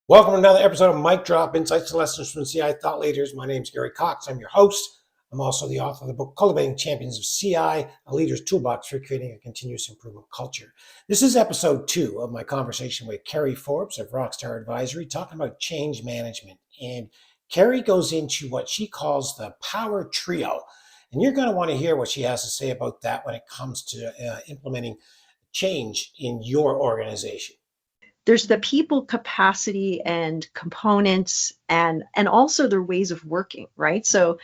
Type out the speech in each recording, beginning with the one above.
Welcome to another episode of Mic Drop Insights and Lessons from CI Thought Leaders. My name is Gary Cox. I'm your host. I'm also the author of the book Cultivating Champions of CI, a leader's toolbox for creating a continuous improvement culture. This is episode 2 of my conversation with Carrie Forbes of Rockstar Advisory, talking about change management. And Carrie goes into what she calls the power trio. And you're going to want to hear what she has to say about that when it comes to implementing change in your organization. There's the people capacity and components and also their ways of working, right? So,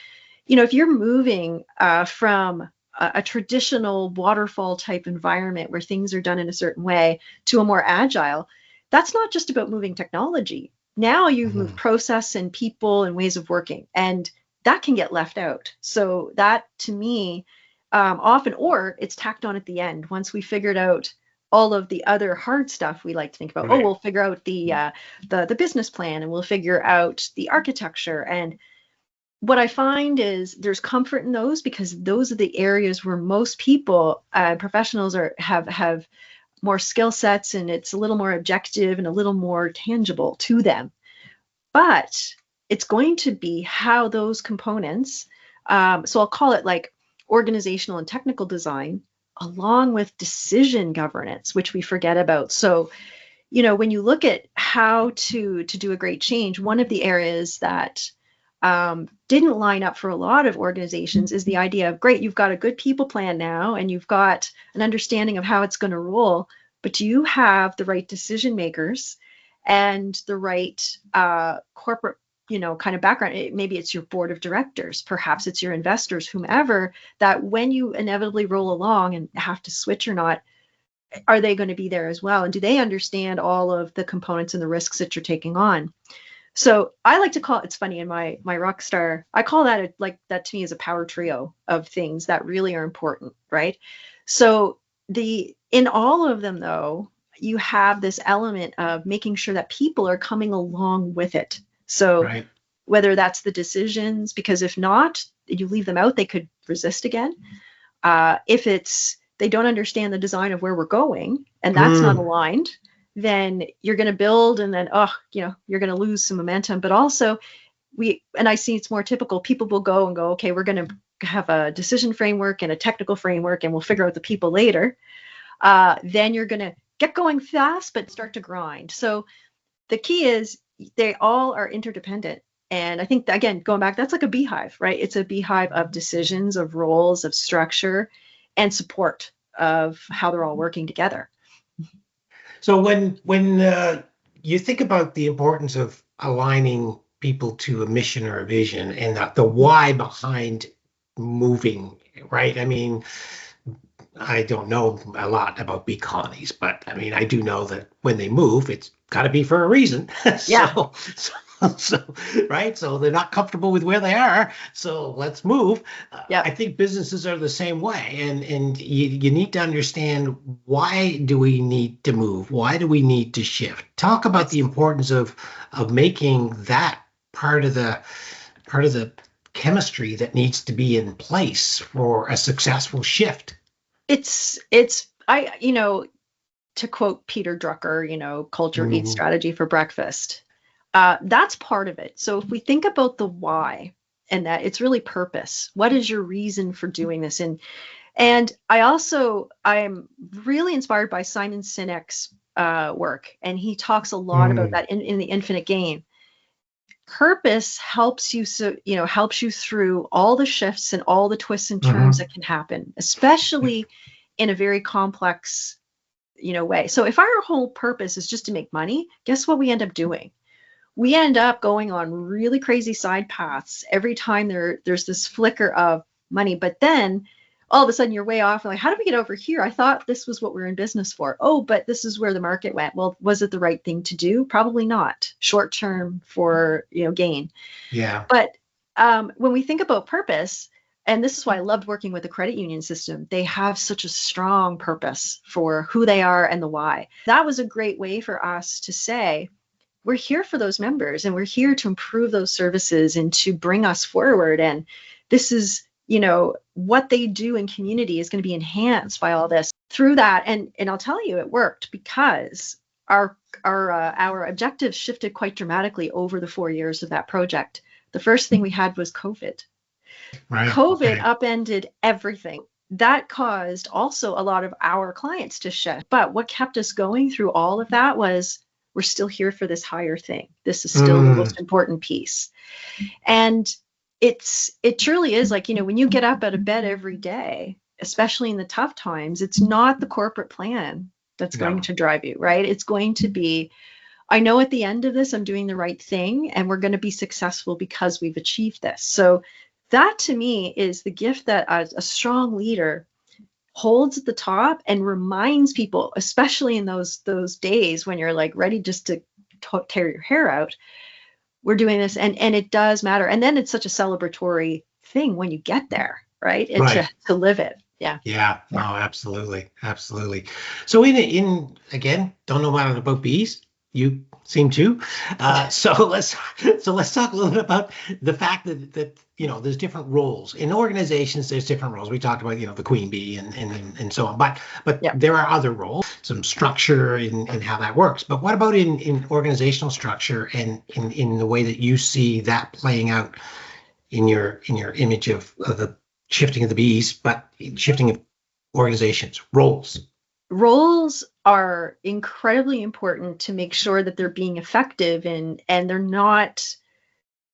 if you're moving from a traditional waterfall type environment where things are done in a certain way to a more agile, that's not just about moving technology. Now you've moved process and people and ways of working, and that can get left out. So that to me, often, or it's tacked on at the end once we figured out all of the other hard stuff we like to think about. Right. Oh, we'll figure out the business plan, and we'll figure out the architecture. And what I find is there's comfort in those because those are the areas where most people, professionals, have more skill sets, and it's a little more objective and a little more tangible to them. But it's going to be how those components, so I'll call it like organizational and technical design, along with decision governance, which we forget about. So, when you look at how to do a great change, one of the areas that didn't line up for a lot of organizations is the idea of, great, you've got a good people plan now, and you've got an understanding of how it's going to roll, but do you have the right decision makers and the right corporate kind of background? Maybe it's your board of directors, perhaps it's your investors, whomever, that when you inevitably roll along and have to switch or not, are they going to be there as well? And do they understand all of the components and the risks that you're taking on? So I like to call it's funny in my Rockstar, I call that like that to me is a power trio of things that really are important, right? So in all of them though, you have this element of making sure that people are coming along with it. So Right. whether that's the decisions, because if not, you leave them out, they could resist again. If it's they don't understand the design of where we're going, and that's not aligned, then you're going to build, and then you're going to lose some momentum. But also, I see it's more typical. People will go, okay, we're going to have a decision framework and a technical framework, and we'll figure out the people later. Then you're going to get going fast, but start to grind. So the key is they all are interdependent. And I think, again, going back, that's like a beehive, right? It's a beehive of decisions, of roles, of structure, and support of how they're all working together. So when you think about the importance of aligning people to a mission or a vision and the why behind moving, right? I mean, I don't know a lot about bee colonies, but I mean, I do know that when they move, it's got to be for a reason. Yeah. So, right. So they're not comfortable with where they are. So let's move. Yep. I think businesses are the same way. And you need to understand, why do we need to move? Why do we need to shift? Talk about the importance of making that part of the chemistry that needs to be in place for a successful shift. To quote Peter Drucker, culture eats strategy for breakfast. That's part of it. So if we think about the why, and that it's really purpose, what is your reason for doing this? And I'm really inspired by Simon Sinek's work, and he talks a lot about that in The Infinite Game. Purpose helps you through all the shifts and all the twists and turns that can happen, especially in a very complex way. So if our whole purpose is just to make money, guess what we end up doing? We end up going on really crazy side paths every time there's this flicker of money. But then all of a sudden you're way off. Like, how did we get over here? I thought this was what we're in business for. Oh, but this is where the market went. Well, was it the right thing to do? Probably not. Short term for gain. Yeah. But when we think about purpose, and this is why I loved working with the credit union system, they have such a strong purpose for who they are and the why. That was a great way for us to say, we're here for those members, and we're here to improve those services and to bring us forward. And this is, what they do in community is going to be enhanced by all this through that. And I'll tell you, it worked, because our objectives shifted quite dramatically over the 4 years of that project. The first thing we had was COVID. Right. COVID Okay. upended everything. That caused also a lot of our clients to shift. But what kept us going through all of that was we're still here for this higher thing. This is still the most important piece. And it truly is like, when you get up out of bed every day, especially in the tough times, it's not the corporate plan that's going to drive you, right? It's going to be, I know at the end of this, I'm doing the right thing and we're going to be successful because we've achieved this. So that to me is the gift that a strong leader holds at the top and reminds people, especially in those days when you're like ready just to tear your hair out. We're doing this, and it does matter. And then it's such a celebratory thing when you get there, right? And to live it. Yeah. Yeah. No, absolutely. Absolutely. So in again, don't know about bees. You seem to. So let's talk a little bit about the fact that there's different roles in organizations. There's different roles. We talked about the queen bee and so on. But there are other roles, some structure in how that works. But what about in organizational structure and in the way that you see that playing out in your image of the shifting of the bees, but shifting of organizations, roles? Roles are incredibly important to make sure that they're being effective and they're not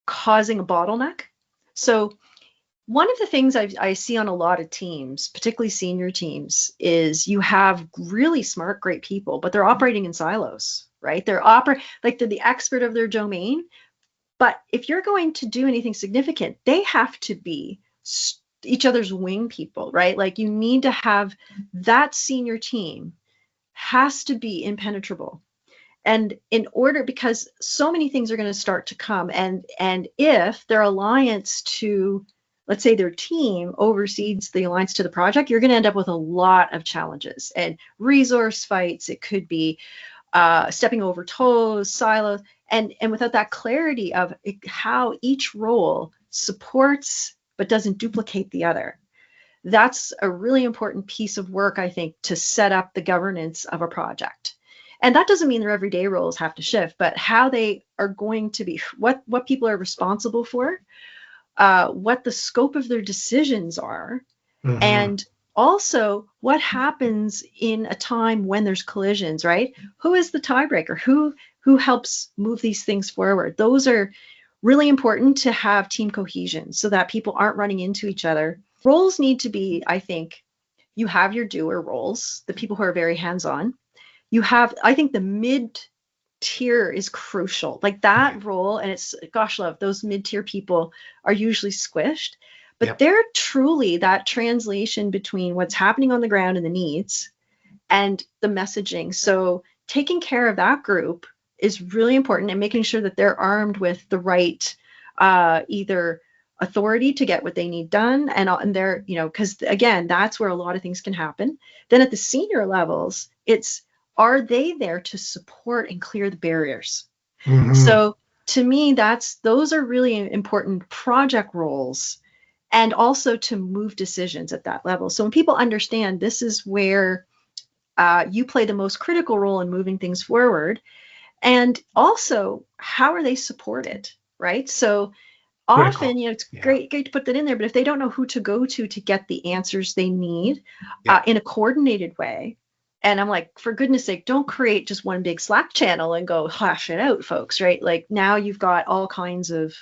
causing a bottleneck. So one of the things I see on a lot of teams, particularly senior teams, is you have really smart, great people, but they're operating in silos, right? They're the expert of their domain. But if you're going to do anything significant, they have to be each other's wing people, right? Like you need to have that senior team has to be impenetrable. And in order, because so many things are going to start to come, and if their alliance to, let's say their team oversees the alliance to the project, you're going to end up with a lot of challenges and resource fights. It could be stepping over toes, silos, and without that clarity of how each role supports but doesn't duplicate the other. That's a really important piece of work, I think, to set up the governance of a project. And that doesn't mean their everyday roles have to shift, but how they are going to be, what people are responsible for, what the scope of their decisions are, and also what happens in a time when there's collisions, right? Who is the tiebreaker? Who helps move these things forward? Those are really important to have team cohesion so that people aren't running into each other. Roles need to be, I think, you have your doer roles, the people who are very hands-on. You have, I think the mid-tier is crucial. Like that role, and it's, gosh love, those mid-tier people are usually squished, but they're truly that translation between what's happening on the ground and the needs and the messaging. So taking care of that group is really important, and making sure that they're armed with the right either authority to get what they need done, and they're, because again, that's where a lot of things can happen. Then at the senior levels, it's, are they there to support and clear the barriers? So to me, those are really important project roles, and also to move decisions at that level. So when people understand this is where you play the most critical role in moving things forward, and also how are they supported, right? So often, it's great to put that in there, but if they don't know who to go to get the answers they need in a coordinated way, and I'm like, for goodness sake, don't create just one big Slack channel and go hash it out, folks, right? Like now you've got all kinds of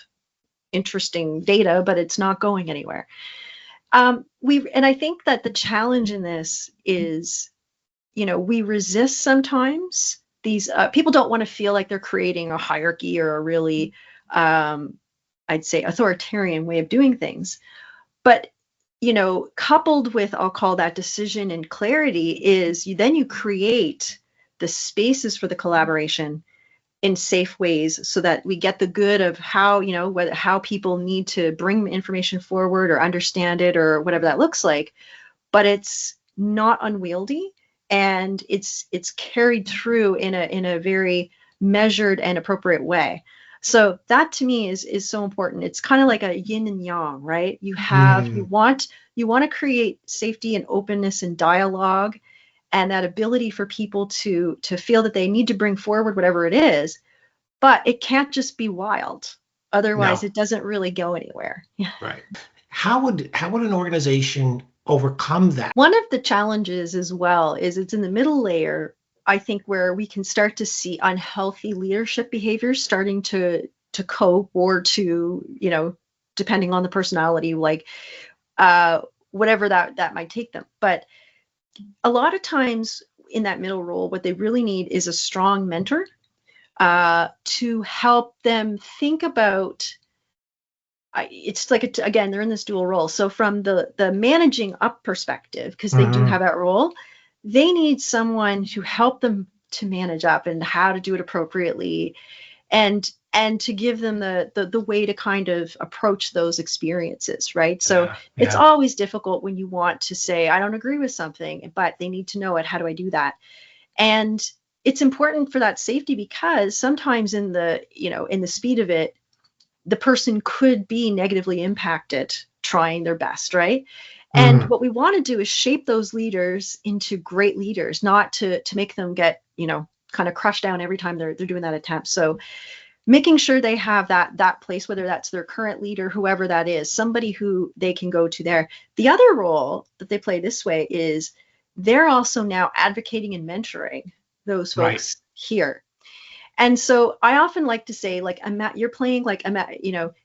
interesting data, but it's not going anywhere. And I think that the challenge in this is, we resist sometimes. These people don't want to feel like they're creating a hierarchy or a really, I'd say, authoritarian way of doing things. But, coupled with, I'll call that decision and clarity, is then you create the spaces for the collaboration in safe ways so that we get the good of how, how people need to bring information forward or understand it or whatever that looks like. But it's not unwieldy, and it's carried through in a very measured and appropriate way. So that to me is so important. It's kind of like a yin and yang, right? You have you want to create safety and openness and dialogue, and that ability for people to feel that they need to bring forward whatever it is, but it can't just be wild. Otherwise, No. it doesn't really go anywhere. Right. How would an organization overcome that? One of the challenges as well is it's in the middle layer, I think, where we can start to see unhealthy leadership behaviors starting to cope or to, depending on the personality, like whatever that might take them. But a lot of times in that middle role, what they really need is a strong mentor to help them think about. It's like, again, they're in this dual role. So from the managing up perspective, because they do have that role, they need someone to help them to manage up and how to do it appropriately, and to give them the way to kind of approach those experiences, right? So it's always difficult when you want to say, I don't agree with something, but they need to know it. How do I do that? And it's important for that safety, because sometimes in the speed of it, the person could be negatively impacted trying their best, right? And what we want to do is shape those leaders into great leaders, not to make them get, kind of crushed down every time they're doing that attempt. So making sure they have that place, whether that's their current leader, whoever that is, somebody who they can go to there. The other role that they play this way is they're also now advocating and mentoring those folks here. And so I often like to say, like, you're playing like,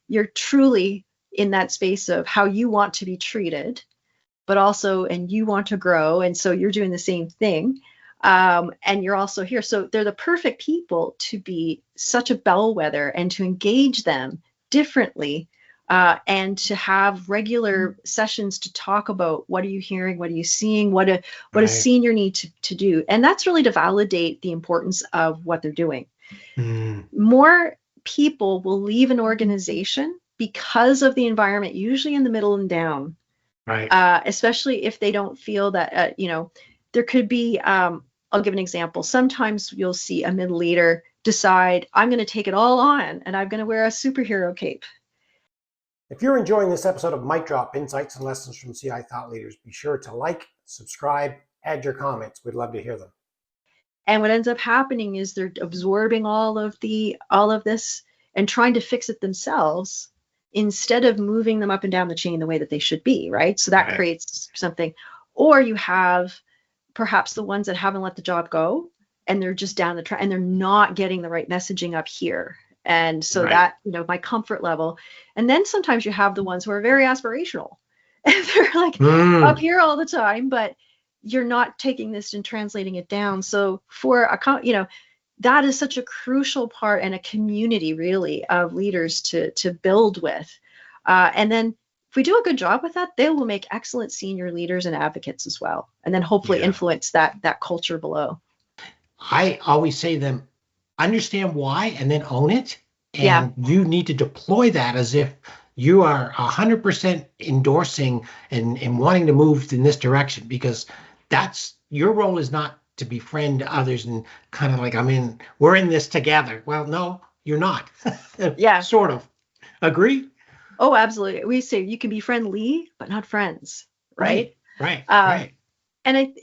you're truly in that space of how you want to be treated, but also, and you want to grow. And so you're doing the same thing. And you're also here. So they're the perfect people to be such a bellwether and to engage them differently, and to have regular sessions to talk about what are you hearing, what are you seeing, what a senior need to do. And that's really to validate the importance of what they're doing. More people will leave an organization because of the environment, usually in the middle and down, especially if they don't feel that, there could be, I'll give an example. Sometimes you'll see a middle leader decide, I'm going to take it all on and I'm going to wear a superhero cape. If you're enjoying this episode of Mic Drop Insights and Lessons from CI Thought Leaders, be sure to like, subscribe, add your comments. We'd love to hear them. And what ends up happening is they're absorbing all of this and trying to fix it themselves instead of moving them up and down the chain the way that they should be, right? So that creates something. Or you have perhaps the ones that haven't let the job go and they're just down the track and they're not getting the right messaging up here. And so that, my comfort level. And then sometimes you have the ones who are very aspirational and they're like up here all the time, but you're not taking this and translating it down. So for that is such a crucial part and a community really of leaders to build with. And then if we do a good job with that, they will make excellent senior leaders and advocates as well. And then hopefully influence that culture below. I always say to them, understand why and then own it. And you need to deploy that as if you are 100% endorsing and wanting to move in this direction, because that's your role is not to befriend others and kind of like, we're in this together. Well, no, you're not. Sort of. Agree? Oh, absolutely. We say you can be friendly, but not friends. Right. Right. And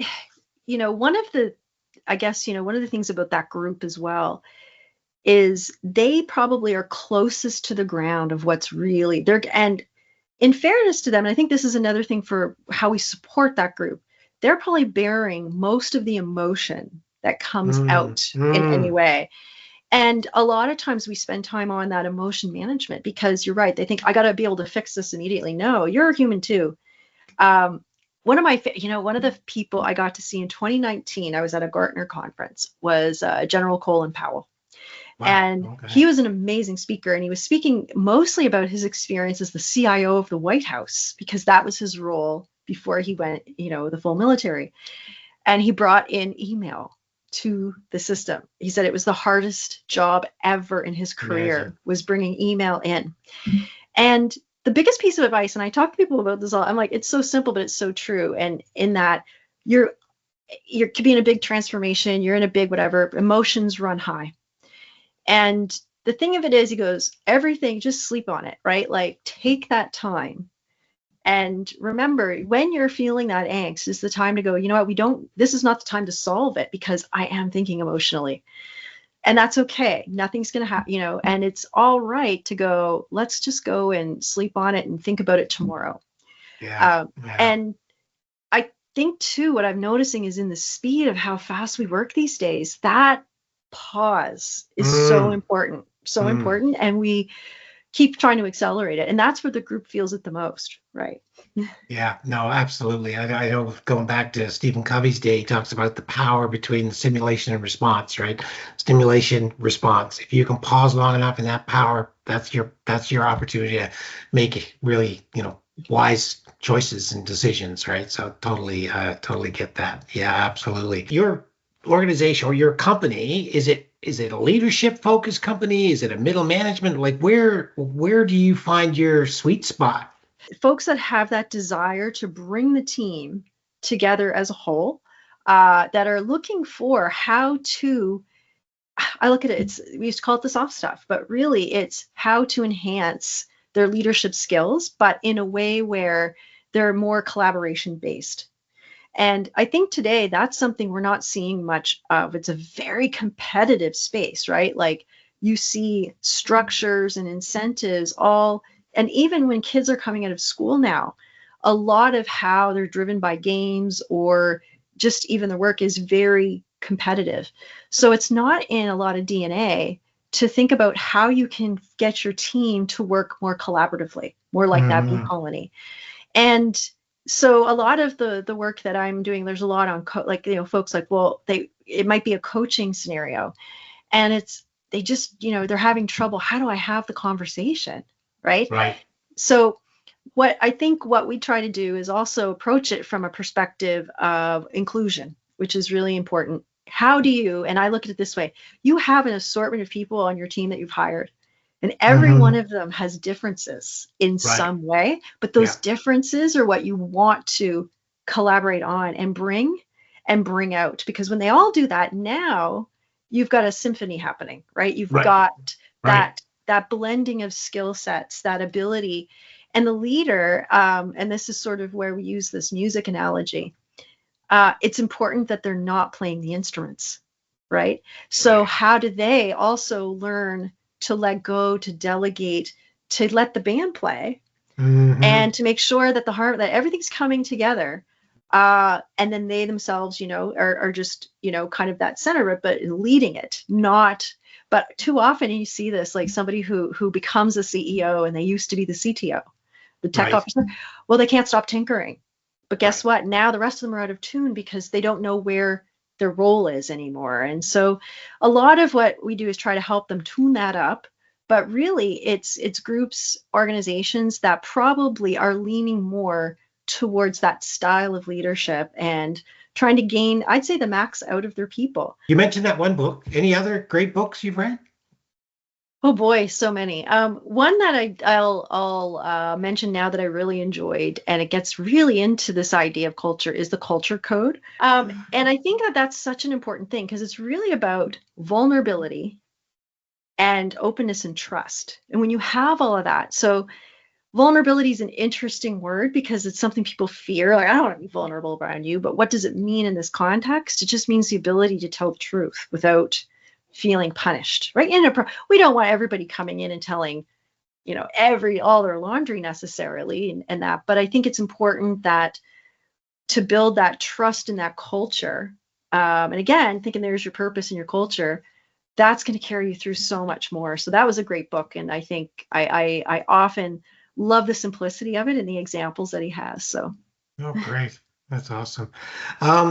one of the things about that group as well is they probably are closest to the ground of what's really there. And in fairness to them, and I think this is another thing for how we support that group, they're probably bearing most of the emotion that comes out in any way. And a lot of times we spend time on that emotion management because you're right. They think I got to be able to fix this immediately. No, you're a human too. One of the people I got to see in 2019, I was at a Gartner conference, was General Colin Powell. Wow, and he was an amazing speaker, and he was speaking mostly about his experience as the CIO of the White House, because that was his role before he went, the full military. And he brought in email to the system. He said it was the hardest job ever in his career, was bringing email in. And the biggest piece of advice, and I talk to people about this all, I'm like, it's so simple, but it's so true. And in that you could be in a big transformation, you're in a big whatever, emotions run high. And the thing of it is, he goes, everything, just sleep on it, right? Like take that time And remember, when you're feeling that angst, is the time to go, you know what, this is not the time to solve it because I am thinking emotionally. And that's okay. Nothing's going to happen, and it's all right to go, let's just go and sleep on it and think about it tomorrow. Yeah. Yeah. And I think too, what I'm noticing is in the speed of how fast we work these days, that pause is so important, so important. And we keep trying to accelerate it. And that's where the group feels it the most, right? Yeah, no, absolutely. I know going back to Stephen Covey's day, he talks about the power between stimulation and response, right? Stimulation, response. If you can pause long enough in that power, that's your opportunity to make really, wise choices and decisions, right? So totally get that. Yeah, absolutely. Your organization or your company, is it a leadership focused company? Is it a middle management? Like where do you find your sweet spot? Folks that have that desire to bring the team together as a whole, that are looking for how to, I look at it, we used to call it the soft stuff, but really it's how to enhance their leadership skills, but in a way where they're more collaboration based. And I think today that's something we're not seeing much of. It's a very competitive space, right? Like you see structures and incentives all, and even when kids are coming out of school now, a lot of how they're driven by games or just even the work is very competitive. So it's not in a lot of DNA to think about how you can get your team to work more collaboratively, more like that bee Mm, colony. And so a lot of the work that I'm doing, there's a lot on folks like, well, it might be a coaching scenario, and they just, they're having trouble. How do I have the conversation, right? right. So what we try to do is also approach it from a perspective of inclusion, which is really important. How do you, and I look at it this way, you have an assortment of people on your team that you've hired, and every one Hmm. of them has differences in Right. some way, but those Yeah. differences are what you want to collaborate on and bring out. Because when they all do that, now you've got a symphony happening, right? You've Right. got Right. that blending of skill sets, that ability. And the leader, and this is sort of where we use this music analogy, it's important that they're not playing the instruments, right? So Right. how do they also learn to let go, to delegate, to let the band play, Hmm. and to make sure that that everything's coming together, and then they themselves, are just, kind of that center, but leading it, not. But too often you see this, like somebody who becomes a CEO and they used to be the CTO, the tech Right. officer. Well, they can't stop tinkering. But guess Right. what? Now the rest of them are out of tune because they don't know where their role is anymore. And so a lot of what we do is try to help them tune that up. But really it's groups, organizations that probably are leaning more towards that style of leadership and trying to gain, I'd say, the max out of their people. You mentioned that one book. Any other great books you've read? Oh boy, so many. One that I'll mention now that I really enjoyed, and it gets really into this idea of culture, is the Culture Code. And I think that that's such an important thing because it's really about vulnerability and openness and trust. And when you have all of that, so vulnerability is an interesting word because it's something people fear. Like, I don't want to be vulnerable around you, but what does it mean in this context? It just means the ability to tell the truth without feeling punished, right? We don't want everybody coming in and telling, all their laundry necessarily, and that. But I think it's important that to build that trust in that culture. And again, thinking there's your purpose and your culture, that's going to carry you through so much more. So that was a great book, and I think I often love the simplicity of it and the examples that he has. So, Oh, great. That's awesome.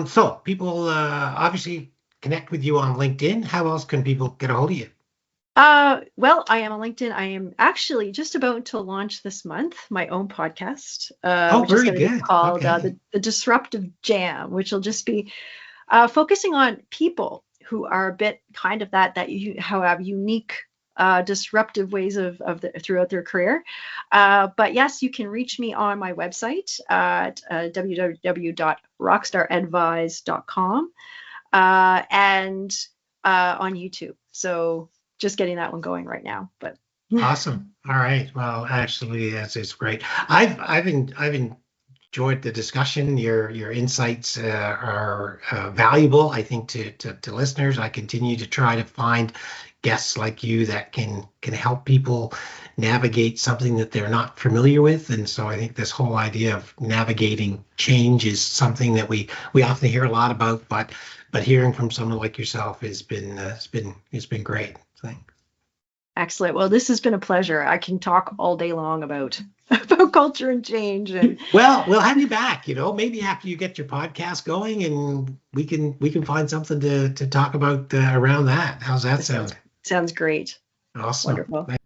So people obviously connect with you on LinkedIn. How else can people get a hold of you? well, I am on LinkedIn. I am actually just about to launch this month my own podcast, Oh, which is very going to be good. called Okay. the Disruptive Jam, which will just be focusing on people who are a bit kind of that you have unique, disruptive ways throughout their career. But yes, you can reach me on my website at www.rockstaradvise.com, and on YouTube. So just getting that one going right now. But Awesome. All right. Well, actually, it's great. I've enjoyed the discussion. Your insights are valuable, I think, to listeners. I continue to try to find guests like you that can help people navigate something that they're not familiar with. And so I think this whole idea of navigating change is something that we often hear a lot about, but hearing from someone like yourself has been great. Thanks. Excellent. Well, this has been a pleasure. I can talk all day long about about culture and change. And Well, we'll have you back, maybe after you get your podcast going and we can find something to talk about around that. How's that this sounds sound? sounds great. Awesome. Wonderful.